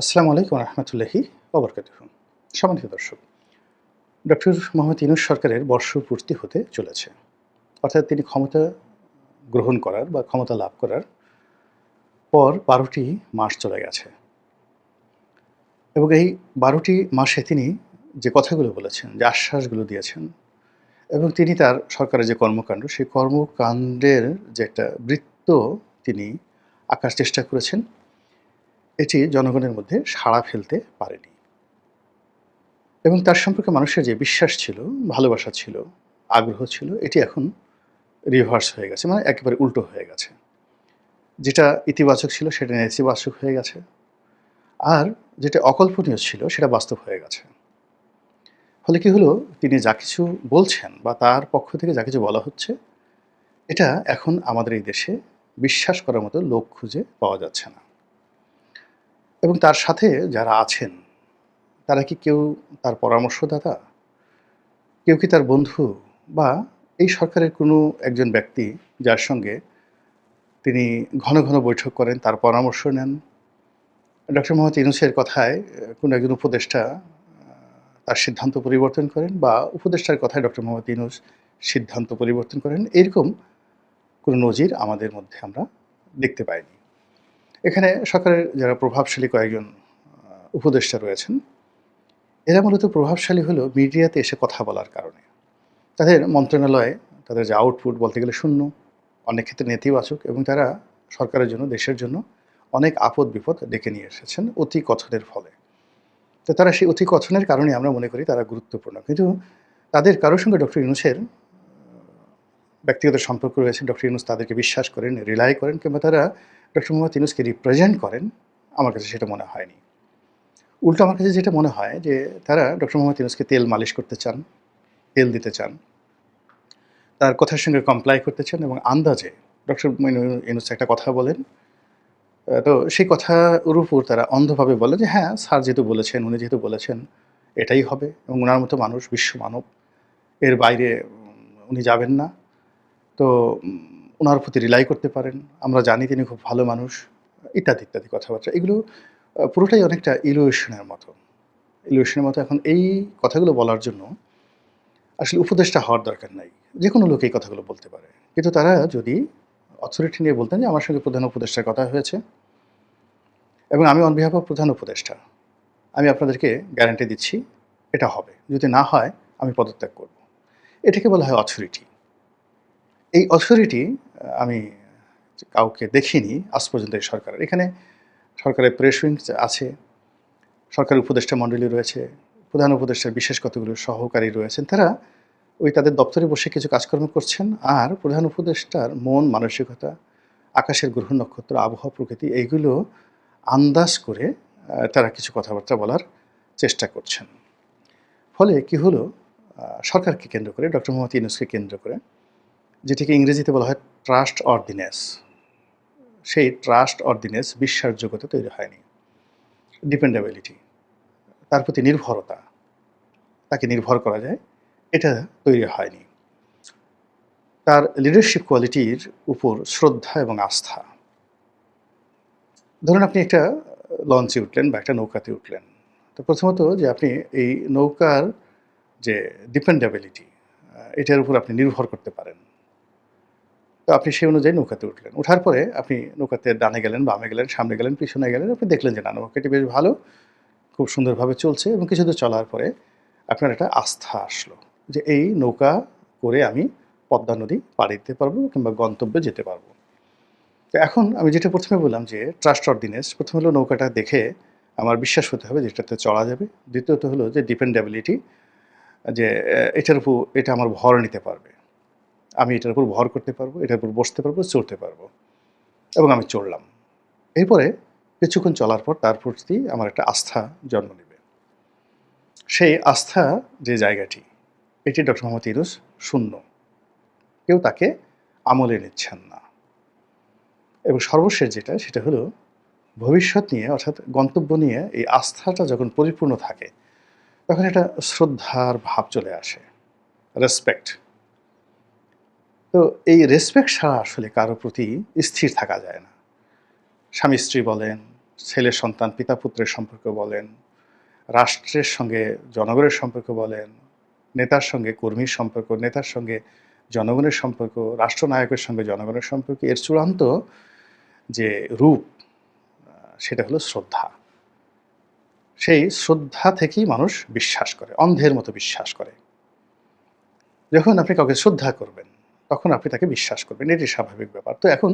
আসসালামু আলাইকুম রহমতুল্লাহি ওবরকাতুহু। সম্মানিত দর্শক, ডক্টর মোহাম্মদ ইউনূস সরকারের বর্ষপূর্তি হতে চলেছে। অর্থাৎ তিনি ক্ষমতা গ্রহণ করার বা ক্ষমতা লাভ করার পর ১২টি মাস চলে গেছে এবং এই ১২টি মাসে তিনি যে কথাগুলো বলেছেন, যে আশ্বাসগুলো দিয়েছেন এবং তিনি তার সরকারের যে কর্মকাণ্ড, সেই কর্মকাণ্ডের যে একটা বৃত্ত তিনি আঁকার চেষ্টা করেছেন, এটি জনগণের মধ্যে সাড়া ফেলতে পারেনি। এবং তার সম্পর্কে মানুষের যে বিশ্বাস ছিল, ভালোবাসা ছিল, আগ্রহ ছিল, এটি এখন রিভার্স হয়ে গেছে। মানে একেবারে উল্টো হয়ে গেছে। যেটা ইতিবাচক ছিল সেটা নেতিবাচক হয়ে গেছে। আর যেটা অকল্পনীয় ছিল সেটা বাস্তব হয়ে গেছে। ফলে কি হলো, তিনি যা কিছু বলছেন বা তার পক্ষ থেকে যা কিছু বলা হচ্ছে, এটা এখন আমাদের এই দেশে বিশ্বাস করার মতো লোক খুঁজে পাওয়া যাচ্ছে না। এবং তার সাথে যারা আছেন, তারা কি কেউ তার পরামর্শদাতা? কেউ কি তার বন্ধু? বা এই সরকারের কোনো একজন ব্যক্তি যার সঙ্গে তিনি ঘন, ঘন বৈঠক করেন, তার পরামর্শ নেন। ডক্টর মোহাম্মদ ইউনূসের কথায় কোনো একজন উপদেষ্টা তার সিদ্ধান্ত পরিবর্তন করেন বা উপদেষ্টার কথায় ডক্টর মোহাম্মদ ইউনূস সিদ্ধান্ত পরিবর্তন করেন। এরকম কোনো নজির আমাদের মধ্যে আমরা দেখতে পাইনি। এখানে সরকারের যারা প্রভাবশালী কয়েকজন উপদেষ্টা রয়েছেন, এরা মূলত প্রভাবশালী হলো মিডিয়াতে এসে কথা বলার কারণে। তাদের মন্ত্রণালয়ে তাদের যে আউটপুট বলতে গেলে শূন্য, অনেক ক্ষেত্রে নেতিবাচক এবং তারা সরকারের জন্য, দেশের জন্য অনেক আপদ-বিপদ ডেকে নিয়ে এসেছেন অতি কথনের ফলে। তো তারা সেই অতি কথনের কারণে আমরা মনে করি তারা গুরুত্বপূর্ণ। কিন্তু তাদের কারো সঙ্গে ডক্টর ইউনূসের ব্যক্তিগত সম্পর্ক রয়েছে। ডক্টর ইউনূস তাদেরকে বিশ্বাস করেন, রিলাই করেন কিংবা তারা ডক্টর মোহাম্মদ ইউনূসকে রিপ্রেজেন্ট করেন, আমার কাছে সেটা মনে হয়নি। উল্টো আমার কাছে যেটা মনে হয় যে তারা ডক্টর মোহাম্মদ ইউনূসকে তেল মালিশ করতে চান, তেল দিতে চান। তার কথার সঙ্গে কমপ্লাই করতে চান এবং আন্দাজে ডক্টর ইউনূস একটা কথা বলেন, তো সেই কথার উপর তারা অন্ধভাবে বলে যে, "হ্যাঁ, স্যার যেহেতু বলেছেন, উনি যেহেতু বলেছেন, এটাই হবে এবং উনার মতো মানুষ বিশ্ব মানব। এর বাইরে উনি যাবেন না। তো উনার প্রতি রিলাই করতে পারেন। আমরা জানি তিনি খুব ভালো মানুষ।" ইত্যাদি, ইত্যাদি কথাবার্তা। এগুলো পুরোটাই অনেকটা ইলিউশনের মতো। ইলিউশনের মতো এখন এই কথাগুলো বলার জন্য আসলে উপদেষ্টা হওয়ার দরকার নাই। যেকোনো লোক এই কথাগুলো বলতে পারে। কিন্তু তারা যদি অথরিটি নিয়ে বলতেন যে, "আমার সঙ্গে প্রধান উপদেষ্টার কথা হয়েছে এবং আমি অন বিহাফ অফ প্রধান উপদেষ্টা, আমি আপনাদেরকে গ্যারান্টি দিচ্ছি এটা হবে। যদি না হয় আমি পদত্যাগ করব।" এটাকে বলা হয় অথরিটি। এই অথরিটি আমি কাউকে দেখিনি আজ পর্যন্ত এই সরকারের। এখানে সরকারের প্রেস উইংস আছে, সরকারের উপদেষ্টা মণ্ডলী রয়েছে, প্রধান উপদেষ্টার বিশেষ কতগুলো সহকারী রয়েছেন। তারা ওই তাদের দপ্তরে বসে কিছু কাজকর্ম করছেন আর প্রধান উপদেষ্টার মন মানসিকতা, আকাশের গ্রহ নক্ষত্র, আবহাওয়া প্রকৃতি এইগুলো আন্দাজ করে তারা কিছু কথাবার্তা বলার চেষ্টা করছেন। ফলে কি হলো, সরকারকে কেন্দ্র করে ডক্টর মোহাম্মদ ইউনূসকে কেন্দ্র করে যেটিকে ইংরেজিতে বলা হয় ট্রাস্ট অর্ডিন্যান্স, সেই ট্রাস্ট অর্ডিন্যান্স বিশ্বাসযোগ্যতা তৈরি হয়নি। ডিপেন্ডেবিলিটি, তার প্রতি নির্ভরতা, তাকে নির্ভর করা যায়, এটা তৈরি হয়নি। তার লিডারশিপ কোয়ালিটির উপর শ্রদ্ধা এবং আস্থা। ধরুন আপনি একটা লঞ্চে উঠলেন বা একটা নৌকাতে উঠলেন। তো প্রথমত যে আপনি এই নৌকার যে ডিপেন্ডেবিলিটি, এটার উপর আপনি নির্ভর করতে পারেন। তো আপনি সেই অনুযায়ী নৌকাতে উঠলেন। উঠার পরে আপনি নৌকাতে ডানে গেলেন, বামে গেলেন, সামনে গেলেন, পিছনে গেলেন। আপনি দেখলেন যে না, নৌকাটি বেশ ভালো, খুব সুন্দরভাবে চলছে এবং কিছুদূর চলার পরে আপনার একটা আস্থা আসলো যে এই নৌকা করে আমি পদ্মা নদী পাড়ি দিতে পারবো কিংবা গন্তব্যে যেতে পারবো। তো এখন আমি যেটা ১ম এ বললাম যে ট্রাস্ট অর্ডিন্যান্স, ১ম হলো নৌকাটা দেখে আমার বিশ্বাস হতে হবে যে এটাতে চলা যাবে। দ্বিতীয়ত হলো যে ডিপেন্ডেবিলিটি, যে এটার উপর এটা আমার ভর নিতে পারবে। আমি এটার উপর ভর করতে পারবো, এটার উপর বসতে পারবো, চড়তে পারবো এবং আমি চড়লাম। এরপরে কিছুক্ষণ চলার পর তার প্রতি আমার একটা আস্থা জন্ম নেবে। সেই আস্থা যে জায়গাটি, এটি ডক্টর মোহাম্মদ ইউনূস শূন্য। কেউ তাকে আমলে নিচ্ছেন না। এবং সর্বশেষ যেটা, সেটা হলো ভবিষ্যৎ নিয়ে অর্থাৎ গন্তব্য নিয়ে এই আস্থাটা যখন পরিপূর্ণ থাকে, তখন একটা শ্রদ্ধার ভাব চলে আসে, রেসপেক্ট। তো এই রেসপেক্ট ছাড়া আসলে কারো প্রতি স্থির থাকা যায় না। স্বামী-স্ত্রী বলেন, ছেলে সন্তান পিতা পুত্রের সম্পর্ক বলেন, রাষ্ট্রের সঙ্গে জনগণের সম্পর্ক বলেন, নেতার সঙ্গে কর্মীর সম্পর্ক, নেতার সঙ্গে জনগণের সম্পর্ক, রাষ্ট্রনায়কের সঙ্গে জনগণের সম্পর্ক, এর চূড়ান্ত যে রূপ সেটা হলো শ্রদ্ধা। সেই শ্রদ্ধা থেকেই মানুষ বিশ্বাস করে, অন্ধের মতো বিশ্বাস করে। যখন আপনি কাউকে শ্রদ্ধা করবেন, তখন আপনি তাকে বিশ্বাস করবেন, এটি স্বাভাবিক ব্যাপার। তো এখন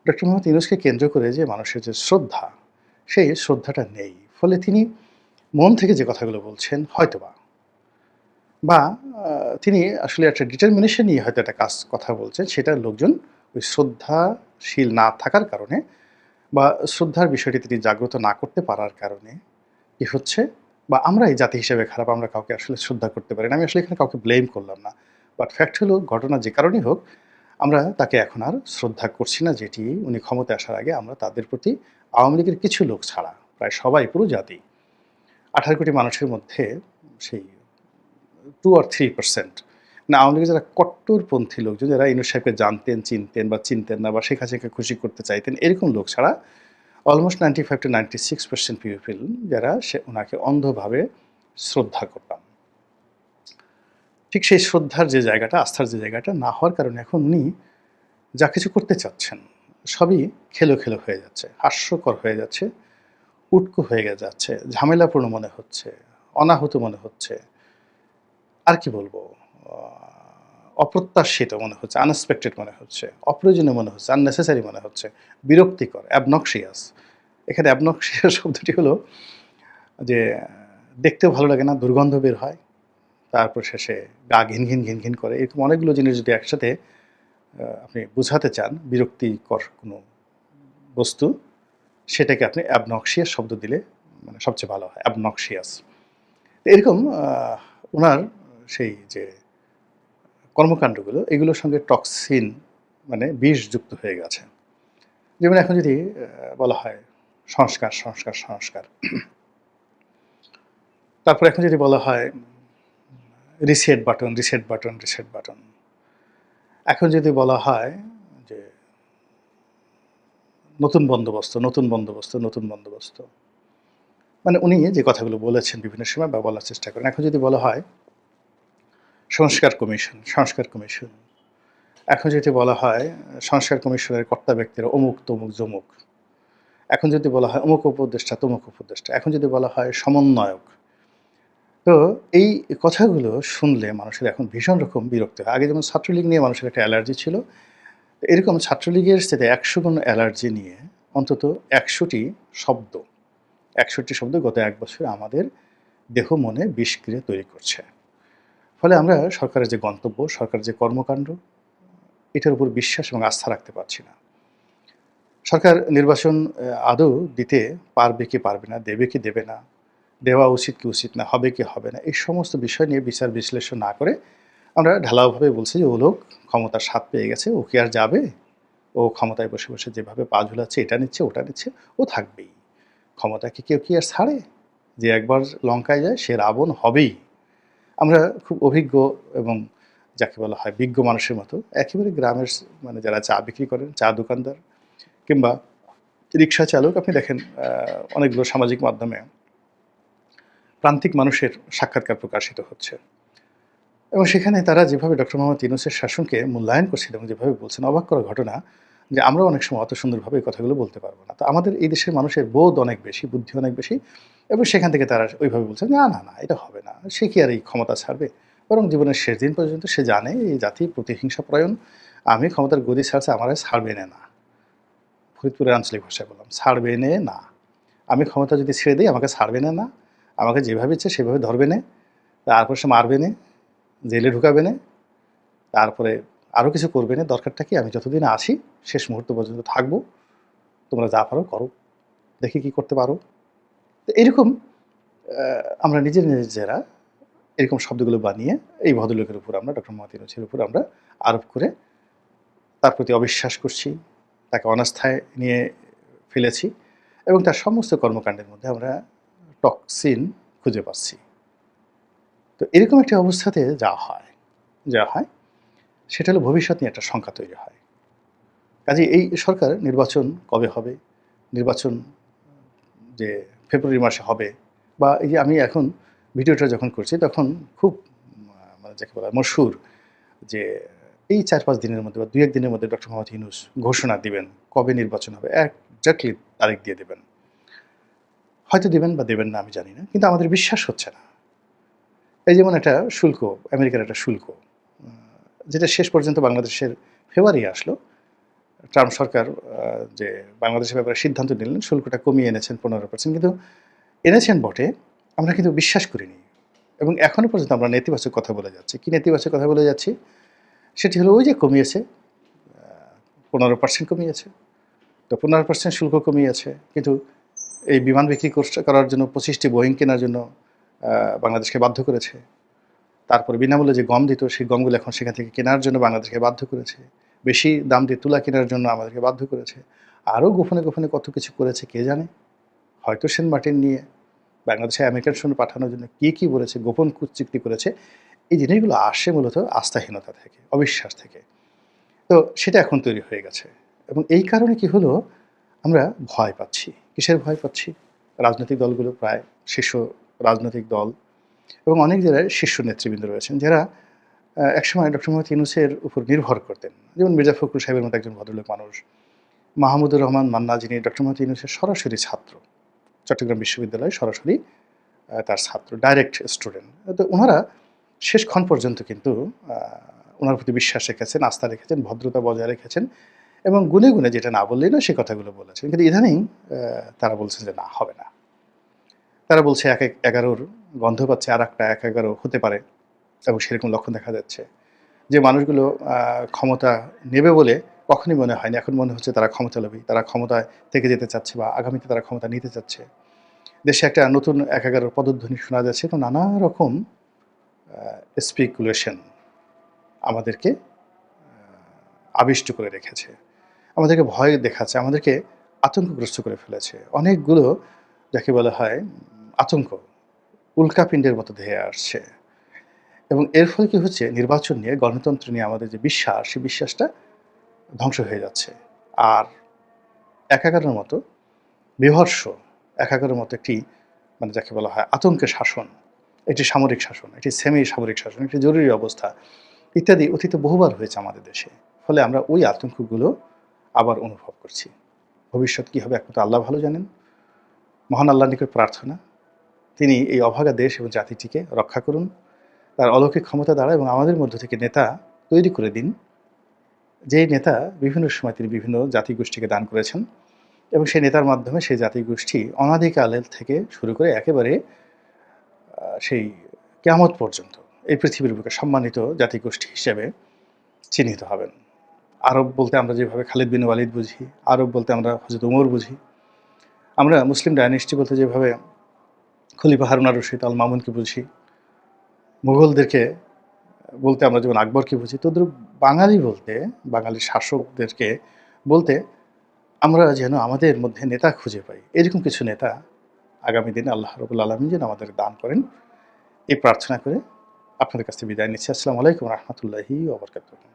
ডক্টর মোহাম্মদ ইউনূসকে কেন্দ্র করে যে মানুষের যে শ্রদ্ধা, সেই শ্রদ্ধাটা নেই। ফলে তিনি মন থেকে যে কথাগুলো বলছেন হয়তোবা বা তিনি আসলে একটা ডিটারমিনেশন নিয়ে হয়তো একটা কথা বলছেন, সেটা লোকজন ওই শ্রদ্ধাশীল না থাকার কারণে বা শ্রদ্ধার বিষয়টি তিনি জাগ্রত না করতে পারার কারণে কি হচ্ছে, বা আমরা এই জাতি হিসেবে খারাপ, আমরা কাউকে আসলে শ্রদ্ধা করতে পারি না। আমি আসলে এখানে কাউকে ব্লেম করলাম না। বাট ফ্যাক্ট হলো, ঘটনা যে কারণেই হোক, আমরা তাকে এখন আর শ্রদ্ধা করছি না, যেটি উনি ক্ষমতায় আসার আগে আমরা তাদের প্রতি, আওয়ামী লীগের কিছু লোক ছাড়া প্রায় সবাই, পুরো জাতি ১৮ কোটি মানুষের মধ্যে সেই 2 or 3% না, আওয়ামী লীগের যারা কট্টরপন্থী লোকজন, যারা ইউনূস সাহেবকে জানতেন, চিনতেন বা চিনতেন না, বা শেখ হাসিনাকে খুশি করতে চাইতেন, এরকম লোক ছাড়া অলমোস্ট 95 to 96% পিপল যারা ওনাকে অন্ধভাবে শ্রদ্ধা করতাম। ঠিক সেই শ্রদ্ধার যে জায়গাটা, আস্থার যে জায়গাটা না হওয়ার কারণে এখন উনি যা কিছু করতে চাচ্ছেন সবই খেলো খেলো হয়ে যাচ্ছে, হাস্যকর হয়ে যাচ্ছে, উটকো হয়ে যাচ্ছে, ঝামেলাপূর্ণ মনে হচ্ছে, অনাহুত মনে হচ্ছে, আর কি বলবো, অপ্রত্যাশিত মনে হচ্ছে, আনএক্সপেক্টেড মনে হচ্ছে, অপ্রয়োজনীয় মনে হচ্ছে, আননেসেসারি মনে হচ্ছে, বিরক্তিকর, অ্যাবনক্সিয়াস। এখানে অ্যাবনক্সিয়াস শব্দটি হলো যে দেখতেও ভালো লাগে না, দুর্গন্ধ বের হয়, তারপর শেষে গা ঘিন ঘিন ঘিন ঘিন করে, এরকম অনেকগুলো জিনিস যদি একসাথে আপনি বোঝাতে চান, বিরক্তিকর কোনো বস্তু, সেটাকে আপনি অ্যাবনক্সিয়াস শব্দ দিলে মানে সবচেয়ে ভালো হয়, অ্যাবনক্সিয়াস। এরকম ওনার সেই যে কর্মকাণ্ডগুলো, এগুলোর সঙ্গে টক্সিন মানে বিষ যুক্ত হয়ে গেছে। যেমন এখন যদি বলা হয় সংস্কার সংস্কার সংস্কার, তারপর এখন যদি বলা হয় reset button reset button reset button, এখন যদি বলা হয় যে নতুন বন্দোবস্ত নতুন বন্দোবস্ত নতুন বন্দোবস্ত, মানে উনি যে কথাগুলো বলেছেন বিভিন্ন সময় বা বলার চেষ্টা করেন, এখন যদি বলা হয় সংস্কার কমিশন সংস্কার কমিশন, এখন যদি বলা হয় সংস্কার কমিশনের কর্তা ব্যক্তিরা অমুক তমুক জমুক, এখন যদি বলা হয় অমুক উপদেষ্টা তমুক উপদেষ্টা, এখন যদি বলা হয় সমন্বয়ক, তো এই কথাগুলো শুনলে মানুষের এখন ভীষণ রকম বিরক্তি হয়। আগে যেমন ছাত্রলীগ নিয়ে মানুষের একটা অ্যালার্জি ছিল, এরকম ছাত্রলীগের সাথে ১০০ গুণ অ্যালার্জি নিয়ে অন্তত ১০০টি শব্দ ৬১ শব্দ গত ১ বছরে আমাদের দেহ মনে বিষক্রিয়া তৈরি করছে। ফলে আমরা সরকারের যে গন্তব্য, সরকারের যে কর্মকাণ্ড, এটার উপর বিশ্বাস এবং আস্থা রাখতে পারছি না। সরকার নির্বাচন আদৌ দিতে পারবে কি পারবে না, দেবে কি দেবে না, দেওয়া উচিত কি উচিত না, হবে কি হবে না, এই সমস্ত বিষয় নিয়ে বিচার বিশ্লেষণ না করে আমরা ঢালাওভাবে বলছি যে ও লোক ক্ষমতার স্বাদ পেয়ে গেছে, ও কি আর যাবে, ও ক্ষমতায় বসে বসে যেভাবে পা ঝুলাচ্ছে, এটা নিচ্ছে ওটা নিচ্ছে, ও থাকবেই। ক্ষমতাকে কেউ কি আর ছাড়ে? যে একবার লঙ্কায় যায় সে রাবণ হবেই। আমরা খুব অভিজ্ঞ এবং যাকে বলা হয় বিজ্ঞ মানুষের মতো একেবারে গ্রামের মানে যারা চা বিক্রি করেন, চা দোকানদার কিংবা রিক্সা চালক, আপনি দেখেন অনেকগুলো সামাজিক মাধ্যমে প্রান্তিক মানুষের সাক্ষাৎকার প্রকাশিত হচ্ছে, এবং সেখানে তারা যেভাবে ডক্টর মোহাম্মদ ইউনূসের শাসনকে মূল্যায়ন করছেন এবং যেভাবে বলছেন, অবাক করা ঘটনা যে আমরাও অনেক সময় অত সুন্দরভাবে এই কথাগুলো বলতে পারবো না। তো আমাদের এই দেশের মানুষের বোধ অনেক বেশি, বুদ্ধি অনেক বেশি, এবং সেখান থেকে তারা ওইভাবে বলছেন না না না এটা হবে না, সে কি আর এই ক্ষমতা ছাড়বে, বরং জীবনের শেষ দিন পর্যন্ত সে জানে এই জাতি প্রতিহিংসাপরায়ণ, আমি ক্ষমতার গদি ছাড়ছে আমার ছাড়বে না। ফরিদপুরের আঞ্চলিক ভাষায় বললাম, ছাড়বে না। আমি ক্ষমতা যদি ছেড়ে দিই আমাকে ছাড়বে না, আমাকে যেভাবে ইচ্ছে সেভাবে ধরবে না, তারপর সে মারবে না, জেলে ঢুকাবে না, তারপরে আরও কিছু করবে না। দরকারটা কি, আমি যতদিন আছি শেষ মুহূর্ত পর্যন্ত থাকবো, তোমরা যা পারো করো, দেখি কি করতে পারো। তো এরকম আমরা নিজেরা এরকম শব্দগুলো বানিয়ে এই ভদ্রলোকের উপর আমরা, ডক্টর মোহাম্মদ ইউনূসের উপর আমরা আরোপ করে তার প্রতি অবিশ্বাস করছি, তাকে অনাস্থায় নিয়ে ফেলেছি, এবং তার সমস্ত কর্মকাণ্ডের মধ্যে আমরা টক্সিন খুঁজে পাচ্ছি। তো এরকম একটা অবস্থাতে যা হয় সেটা হলো ভবিষ্যৎ নিয়ে একটা শঙ্কা তৈরি হয়। কাজেই এই সরকার নির্বাচন কবে হবে, নির্বাচন যে ফেব্রুয়ারি মাসে হবে, বা এই যে আমি এখন ভিডিওটা যখন করছি তখন খুব মানে যাকে বলা হয় মশহুর যে এই ৪-৫ দিনের মধ্যে বা ২-১ দিনের মধ্যে ডক্টর মোহাম্মদ ইউনূস ঘোষণা দিবেন কবে নির্বাচন হবে, এক্সাক্টলি তারিখ দিয়ে দেবেন। হয়তো দেবেন বা দেবেন না আমি জানি না, কিন্তু আমাদের বিশ্বাস হচ্ছে না। এই যেমন একটা শুল্ক, আমেরিকার একটা শুল্ক, যেটা শেষ পর্যন্ত বাংলাদেশের ফেব্রুয়ারি আসলো। ট্রাম্প সরকার যে বাংলাদেশের ব্যাপারে সিদ্ধান্ত নিলেন, শুল্কটা কমিয়ে এনেছেন 15%, কিন্তু এনেছেন বটে, আমরা কিন্তু বিশ্বাস করিনি এবং এখনো পর্যন্ত আমরা নেতিবাচক কথা বলে যাচ্ছি। কি নেতিবাচক কথা বলে যাচ্ছি? সেটি হলো ওই যে কমিয়েছে, 15% কমিয়েছে। তো 15% শুল্ক কমিয়েছে, কিন্তু এই বিমান বিক্রি করার জন্য 25টি বোয়িং কেনার জন্য বাংলাদেশকে বাধ্য করেছে। তারপরে বিনামূল্যে যে গম দিত, সেই গমগুলো এখন সেখান থেকে কেনার জন্য বাংলাদেশকে বাধ্য করেছে। বেশি দাম দিয়ে তুলা কেনার জন্য আমাদেরকে বাধ্য করেছে। আরও গোপনে গোপনে কত কিছু করেছে কে জানে। হয়তো সেন্ট মার্টিন নিয়ে বাংলাদেশে আমেরিকার সঙ্গে পাঠানোর জন্য কী বলেছে, গোপন চুক্তি করেছে। এই জিনিসগুলো আসে মূলত আস্থাহীনতা থেকে, অবিশ্বাস থেকে। তো সেটা এখন তৈরি হয়ে গেছে এবং এই কারণে কি হলো, আমরা ভয় পাচ্ছি। কিসের ভয় পাচ্ছি? রাজনৈতিক দলগুলো, প্রায় শীর্ষ রাজনৈতিক দল এবং অনেক জায়গায় শীর্ষ নেতৃবৃন্দ রয়েছেন যারা একসময় ডক্টর মোহাম্মদ ইউনূসের উপর নির্ভর করতেন। যেমন মির্জা ফখরুল সাহেবের মতো একজন ভদ্রলোক মানুষ, মাহমুদুর রহমান মান্না, যিনি ডক্টর মোহাম্মদ ইউনূসের সরাসরি ছাত্র, চট্টগ্রাম বিশ্ববিদ্যালয়ে সরাসরি তার ছাত্র, ডাইরেক্ট স্টুডেন্ট। তো ওনারা শেষক্ষণ পর্যন্ত কিন্তু ওনার প্রতি বিশ্বাস রেখেছেন, আস্থা রেখেছেন, ভদ্রতা বজায় রেখেছেন এবং গুনে গুনে যেটা না বললেই না সে কথাগুলো বলেছেন। কিন্তু ইদানিং তারা বলছেন যে না, হবে না। তারা বলছে ১-১-১১-র গন্ধ পাচ্ছে, আরেকটা ১-১১ হতে পারে এবং সেরকম লক্ষণ দেখা যাচ্ছে। যে মানুষগুলো ক্ষমতা নেবে বলে কখনই মনে হয়নি, এখন মনে হচ্ছে তারা ক্ষমতালোভী, তারা ক্ষমতায় থেকে যেতে চাচ্ছে বা আগামীতে তারা ক্ষমতা নিতে চাচ্ছে। দেশে একটা নতুন ১-১১-র পদধ্বনি শোনা যাচ্ছে এবং নানা রকম স্পেকুলেশন আমাদেরকে আবিষ্ট করে রেখেছে, আমাদেরকে ভয় দেখাচ্ছে, আমাদেরকে আতঙ্কগ্রস্ত করে ফেলেছে। অনেকগুলো যাকে বলা হয় আতঙ্ক উল্কাপিণ্ডের মতো ধেয়ে আসছে এবং এর ফলে কী হচ্ছে, নির্বাচন নিয়ে, গণতন্ত্র নিয়ে আমাদের যে বিশ্বাস, সেই বিশ্বাসটা ধ্বংস হয়ে যাচ্ছে। আর ১-১১-র মতো বীভৎস, ১-১১-র মতো একটি মানে যাকে বলা হয় আতঙ্কের শাসন, একটি সামরিক শাসন, একটি সেমি সামরিক শাসন, একটি জরুরি অবস্থা ইত্যাদি অতীতে বহুবার হয়েছে আমাদের দেশে। ফলে আমরা ওই আতঙ্কগুলো আবার অনুভব করছি। ভবিষ্যৎ কী হবে একমাত্র আল্লাহ ভালো জানেন। মহান আল্লাহর নিকট প্রার্থনা, তিনি এই অভাগা দেশ এবং জাতিটিকে রক্ষা করুন, তার অলৌকিক ক্ষমতা দ্বারা, এবং আমাদের মধ্য থেকে নেতা তৈরি করে দিন, যেই নেতা বিভিন্ন সময় তিনি বিভিন্ন জাতিগোষ্ঠীকে দান করেছেন এবং সেই নেতার মাধ্যমে সেই জাতিগোষ্ঠী অনাদিকালের থেকে শুরু করে একেবারে সেই কিয়ামত পর্যন্ত এই পৃথিবীর বুকে সম্মানিত জাতিগোষ্ঠী হিসেবে চিহ্নিত হবেন। আরব বলতে আমরা যেভাবে খালিদ বিন ওয়ালিদ বুঝি, আরব বলতে আমরা হযরত ওমর বুঝি, আমরা মুসলিম ডায়নেস্টি বলতে যেভাবে খলিফা হারুন আর রশিদ আল মামুনকে বুঝি, মুঘলদেরকে বলতে আমরা যেমন আকবরকে বুঝি, তদ্রূপ বাঙালি বলতে, বাঙালি শাসকদেরকে বলতে আমরা যেন আমাদের মধ্যে নেতা খুঁজে পাই। এরকম কিছু নেতা আগামী দিনে আল্লাহ রাব্বুল আলামিন যেন আমাদের দান করেন, এই প্রার্থনা করে আপনাদের কাছ থেকে বিদায় নিচ্ছি। আসসালামু আলাইকুম ওয়া রাহমাতুল্লাহি ওয়া বারাকাতুহু।